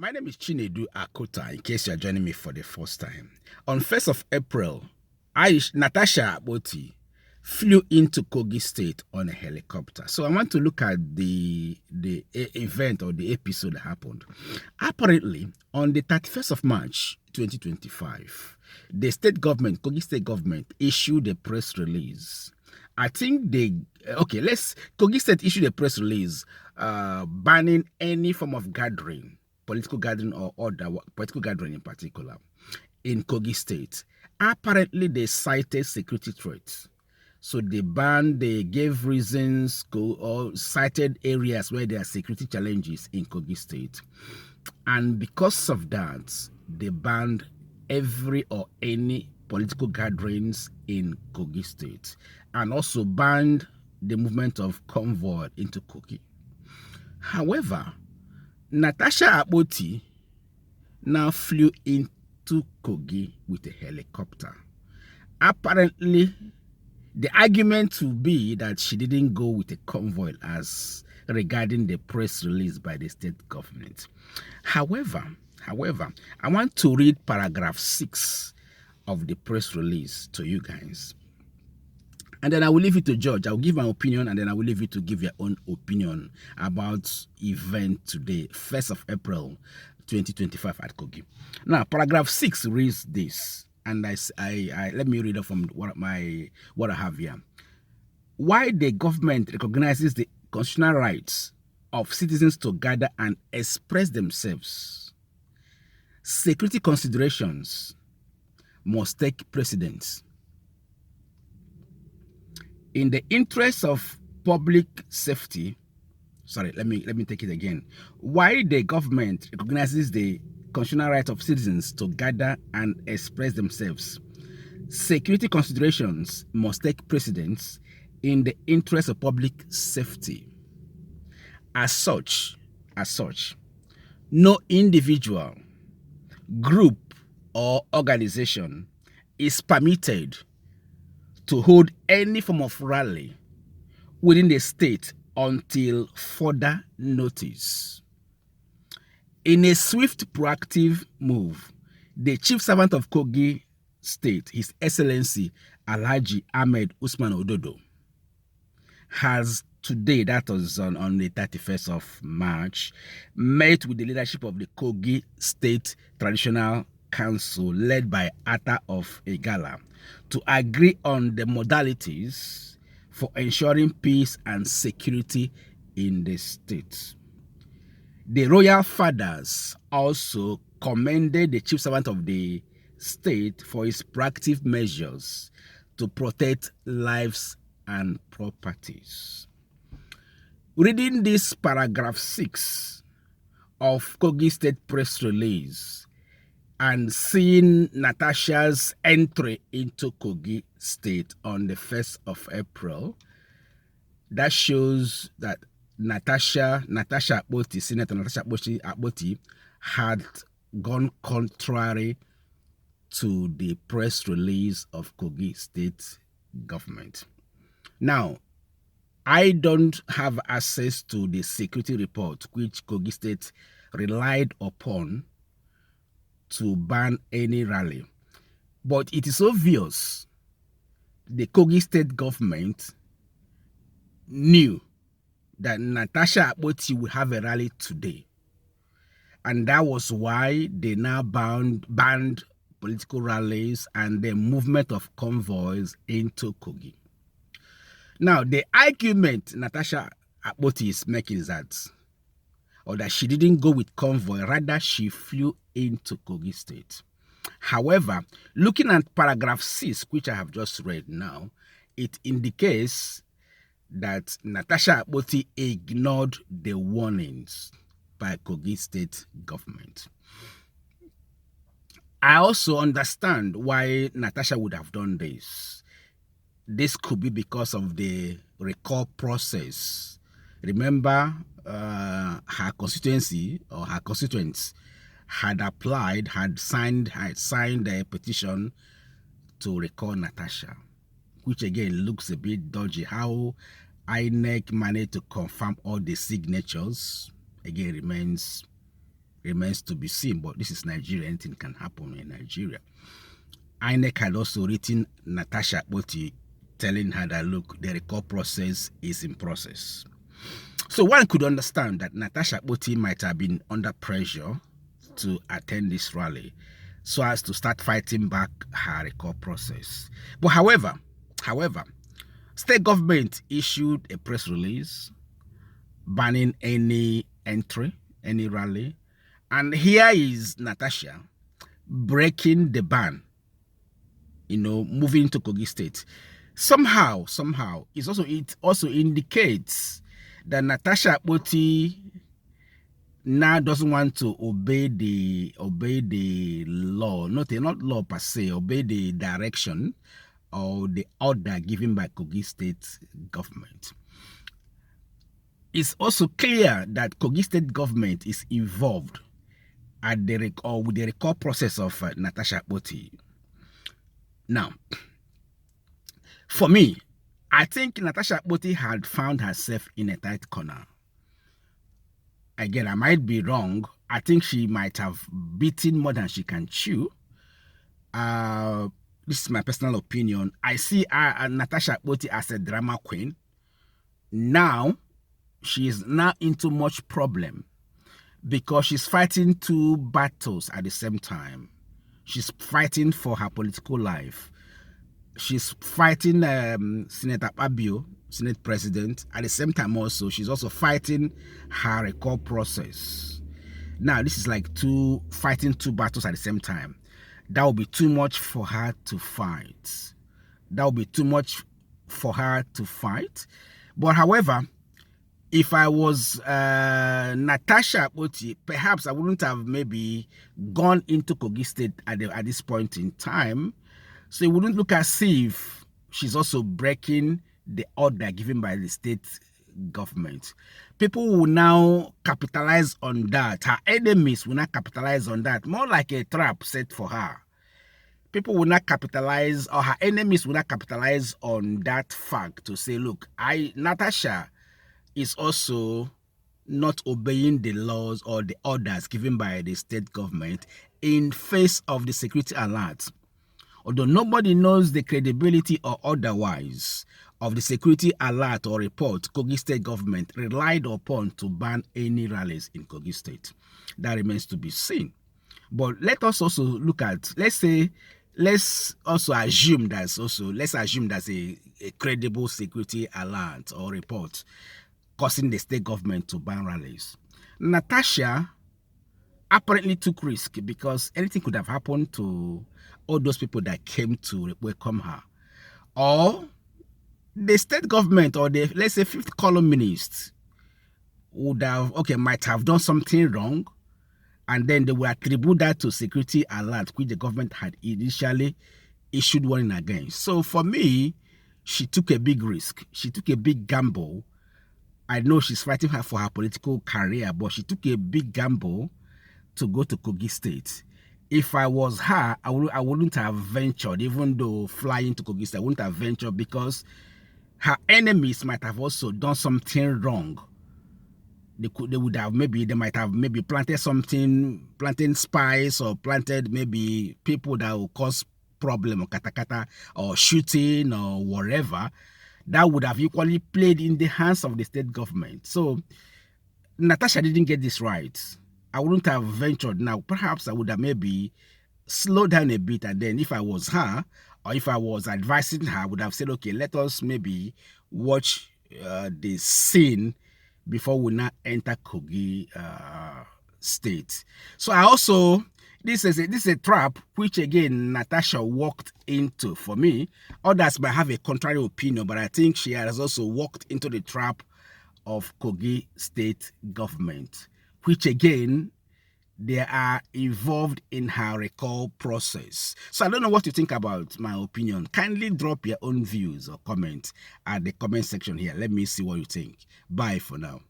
My name is C.V.Akuta, in case you are joining me for the first time. On 1st of April, Natasha Akpoti flew into Kogi State on a helicopter. So I want to look at the event or the episode that happened. Apparently, on the 31st of March 2025, the state government, Kogi State government, issued a press release. I think Kogi State issued a press release banning any form of gathering, political gathering or other political gathering in particular, in Kogi State. Apparently, they cited security threats. So they gave reasons or cited areas where there are security challenges in Kogi State. And because of that, they banned every or any political gatherings in Kogi State and also banned the movement of convoy into Kogi. However, Natasha Akpoti now flew into Kogi with a helicopter. Apparently, the argument will be that she didn't go with a convoy as regarding the press release by the state government. However, I want to read paragraph 6 of the press release to you guys. And then I will leave it to judge. I will give my opinion and then I will leave you to give your own opinion about event today, 1st of April 2025 at Kogi. Now, paragraph 6 reads this. And I let me read it from what I have here. Why the government recognizes the constitutional rights of citizens to gather and express themselves, security considerations must take precedence. In the interest of public safety, let me take it again. Why the government recognizes the constitutional right of citizens to gather and express themselves, security considerations must take precedence in the interest of public safety. As such, no individual, group, or organization is permitted to hold any form of rally within the state until further notice. In a swift, proactive move, the chief servant of Kogi State, His Excellency Alhaji Ahmed Usman Ododo, has today, that was on the 31st of March, met with the leadership of the Kogi State Traditional Council led by Ata of Igala to agree on the modalities for ensuring peace and security in the state. The royal fathers also commended the chief servant of the state for his proactive measures to protect lives and properties. Reading this paragraph 6 of Kogi State press release and seeing Natasha's entry into Kogi State on the 1st of April, that shows that Natasha Akpoti, Senator Natasha Akpoti, had gone contrary to the press release of Kogi State government. Now, I don't have access to the security report which Kogi State relied upon to ban any rally. But it is obvious the Kogi State government knew that Natasha Akpoti will have a rally today. And that was why they now banned political rallies and the movement of convoys into Kogi. Now, the argument Natasha Akpoti is making is that she didn't go with convoy, rather she flew into Kogi State. However, looking at paragraph 6, which I have just read now, it indicates that Natasha Akpoti ignored the warnings by Kogi State government. I also understand why Natasha would have done this. This could be because of the recall process. Remember, her constituency or her constituents had signed a petition to recall Natasha, which again looks a bit dodgy. How INEC managed to confirm all the signatures again remains remains to be seen. But this is Nigeria. Anything can happen in Nigeria. INEC had also written Natasha Akpoti, telling her that, look, the recall process is in process. So one could understand that Natasha Akpoti might have been under pressure to attend this rally so as to start fighting back her recall process. But however, state government issued a press release banning any entry, any rally. And here is Natasha breaking the ban, moving to Kogi State. Somehow, it also indicates that Natasha Akpoti now doesn't want to obey the law, not law per se, obey the direction or the order given by Kogi State government. It's also clear that Kogi State government is involved with the recall process of Natasha Akpoti. Now, for me, I think Natasha Akpoti had found herself in a tight corner. Again, I might be wrong. I think she might have beaten more than she can chew. This is my personal opinion. I see Natasha Akpoti as a drama queen. Now, she is now into much problem because she's fighting two battles at the same time. She's fighting for her political life. She's fighting Senator Abio, Senate President. At the same time also, she's also fighting her recall process. Now, this is like fighting two battles at the same time. That would be too much for her to fight. But however, if I was Natasha Akpoti, perhaps I wouldn't have maybe gone into Kogi State at this point in time. So it wouldn't look as if she's also breaking the order given by the state government. People will now capitalize on that. Her enemies will not capitalize on that. More like a trap set for her. People will not capitalize, or her enemies will not capitalize on that fact to say, look, Natasha is also not obeying the laws or the orders given by the state government in face of the security alert. Although nobody knows the credibility or otherwise of the security alert or report Kogi State government relied upon to ban any rallies in Kogi State. That remains to be seen. But let us also look at, let's assume that's a credible security alert or report causing the state government to ban rallies. Natasha apparently took risk because anything could have happened to all those people that came to welcome her. Or the state government or the, let's say, fifth columnist might have done something wrong, and then they will attribute that to security alert, which the government had initially issued warning against. So for me, she took a big risk. She took a big gamble. I know she's fighting for her political career, but she took a big gamble to go to Kogi State. If I was her, I wouldn't have ventured, even though flying to Kogi State, I wouldn't have ventured because her enemies might have also done something wrong. They might have planted spies or planted maybe people that will cause problem or katakata or shooting or whatever. That would have equally played in the hands of the state government. So Natasha didn't get this right. I wouldn't have ventured now. Perhaps I would have maybe slowed down a bit, and then if I was her or if I was advising her, I would have said, okay, let us maybe watch the scene before we now enter Kogi State. So I also, this is a trap which again Natasha walked into. For me, others might have a contrary opinion, but I think she has also walked into the trap of Kogi State government, which again, they are involved in her recall process. So I don't know what you think about my opinion. Kindly drop your own views or comments at the comment section here. Let me see what you think. Bye for now.